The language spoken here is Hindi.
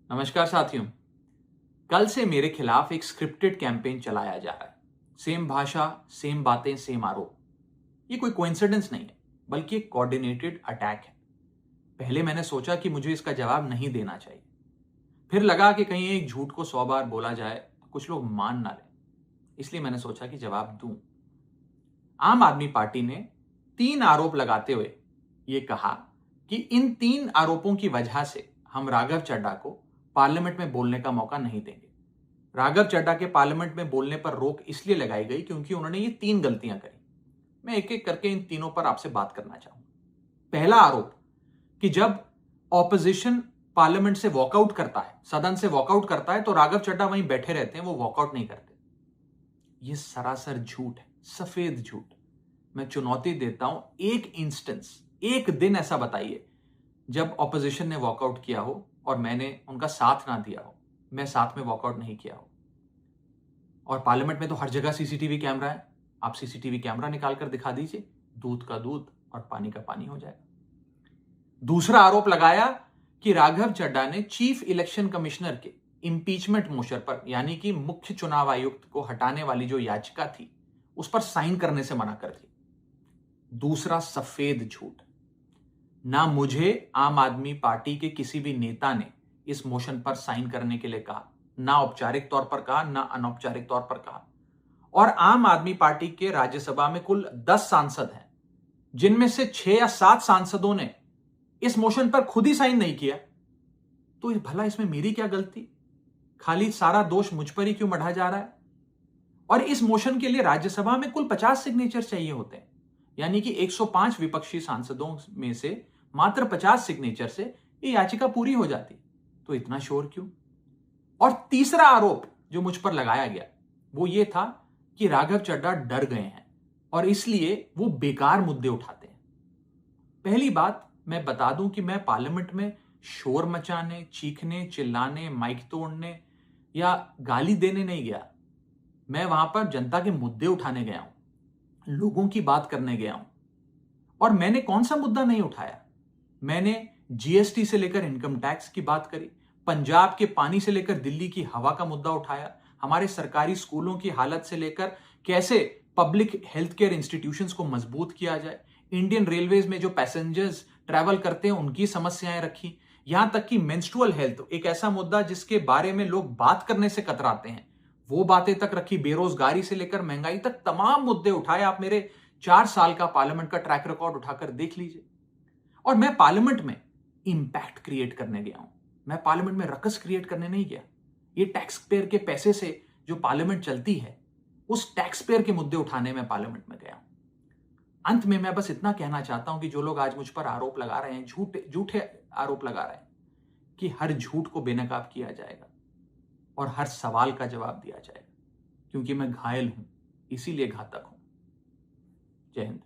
नमस्कार साथियों। कल से मेरे खिलाफ एक स्क्रिप्टेड कैंपेन चलाया जा रहा है। सेम भाषा, सेम बातें, सेम आरोप। ये कोई कोइंसिडेंस नहीं है, बल्कि एक कोऑर्डिनेटेड अटैक है। पहले मैंने सोचा कि मुझे इसका जवाब नहीं देना चाहिए। फिर लगा कि कहीं एक झूठ को 100 बार बोला जाए तो कुछ लोग मान ना लें। इसलिए मैंने सोचा कि जवाब दूं। आम आदमी पार्टी ने 3 आरोप लगाते हुए ये कहा कि इन 3 आरोपों की वजह से हम राघव चड्ढा को पार्लियामेंट में बोलने का मौका नहीं देंगे। राघव चड्ढा के पार्लियामेंट में बोलने पर रोक इसलिए लगाई गई क्योंकि उन्होंने ये 3 गलतियां करी। मैं एक एक करके इन तीनों पर आपसे बात करना चाहूंगा। पहला आरोप कि जब ऑपोजिशन पार्लियामेंट से वॉकआउट करता है, सदन से वॉकआउट करता है, तो राघव चड्ढा वहीं बैठे रहते हैं, वो वॉकआउट नहीं करते। ये सरासर झूठ है, सफेद झूठ। मैं चुनौती देता हूं, एक इंस्टेंस, एक दिन ऐसा बताइए जब ऑपोजिशन ने वॉकआउट किया हो और मैंने उनका साथ ना दिया हो, मैं साथ में वॉकआउट नहीं किया हो। और पार्लियामेंट में तो हर जगह सीसीटीवी कैमरा है। आप सीसीटीवी कैमरा निकाल कर दिखा दीजिए, दूध का दूध और पानी का पानी हो जाएगा। दूसरा आरोप लगाया कि राघव चड्ढा ने चीफ इलेक्शन कमिश्नर के इंपीचमेंट मोशन पर, यानी कि मुख्य चुनाव आयुक्त को हटाने वाली जो याचिका थी, उस पर साइन करने से मना कर दिया। दूसरा सफेद झूठ। ना मुझे आम आदमी पार्टी के किसी भी नेता ने इस मोशन पर साइन करने के लिए कहा, ना औपचारिक तौर पर कहा, ना अनौपचारिक तौर पर कहा। और आम आदमी पार्टी के राज्यसभा में कुल 10 सांसद हैं, जिनमें से 6 या 7 सांसदों ने इस मोशन पर खुद ही साइन नहीं किया। तो भला इसमें मेरी क्या गलती? खाली सारा दोष मुझ पर ही क्यों मढ़ा जा रहा है? और इस मोशन के लिए राज्यसभा में कुल 50 सिग्नेचर चाहिए होते हैं, यानी कि 105 विपक्षी सांसदों में से मात्र 50 सिग्नेचर से ये याचिका पूरी हो जाती। तो इतना शोर क्यों? और तीसरा आरोप जो मुझ पर लगाया गया वो ये था कि राघव चड्ढा डर गए हैं और इसलिए वो बेकार मुद्दे उठाते हैं। पहली बात मैं बता दूं कि मैं पार्लियामेंट में शोर मचाने, चीखने, चिल्लाने, माइक तोड़ने या गाली देने नहीं गया। मैं वहां पर जनता के मुद्दे उठाने गया हूं, लोगों की बात करने गया हूं। और मैंने कौन सा मुद्दा नहीं उठाया? मैंने जीएसटी से लेकर इनकम टैक्स की बात करी, पंजाब के पानी से लेकर दिल्ली की हवा का मुद्दा उठाया, हमारे सरकारी स्कूलों की हालत से लेकर कैसे पब्लिक हेल्थ केयर इंस्टीट्यूशंस को मजबूत किया जाए, इंडियन रेलवेज में जो पैसेंजर्स ट्रैवल करते हैं उनकी समस्याएं रखी, यहां तक कि मेंस्ट्रुअल हेल्थ, एक ऐसा मुद्दा जिसके बारे में लोग बात करने से कतराते हैं, वो बातें तक रखी। बेरोजगारी से लेकर महंगाई तक तमाम मुद्दे उठाए। आप मेरे 4 साल का पार्लियामेंट का ट्रैक रिकॉर्ड उठाकर देख लीजिए। और मैं पार्लियामेंट में इंपैक्ट क्रिएट करने गया हूं, मैं पार्लियामेंट में रकस क्रिएट करने नहीं गया। ये टैक्स पेयर के पैसे से जो पार्लियामेंट चलती है, उस टैक्स पेयर के मुद्दे उठाने में पार्लियामेंट में गया हूं। अंत में मैं बस इतना कहना चाहता हूं कि जो लोग आज मुझ पर आरोप लगा रहे हैं, झूठे आरोप लगा रहे हैं, कि हर झूठ को बेनकाब किया जाएगा और हर सवाल का जवाब दिया जाएगा, क्योंकि मैं घायल हूं, इसीलिए घातक हूं। जय हिंद।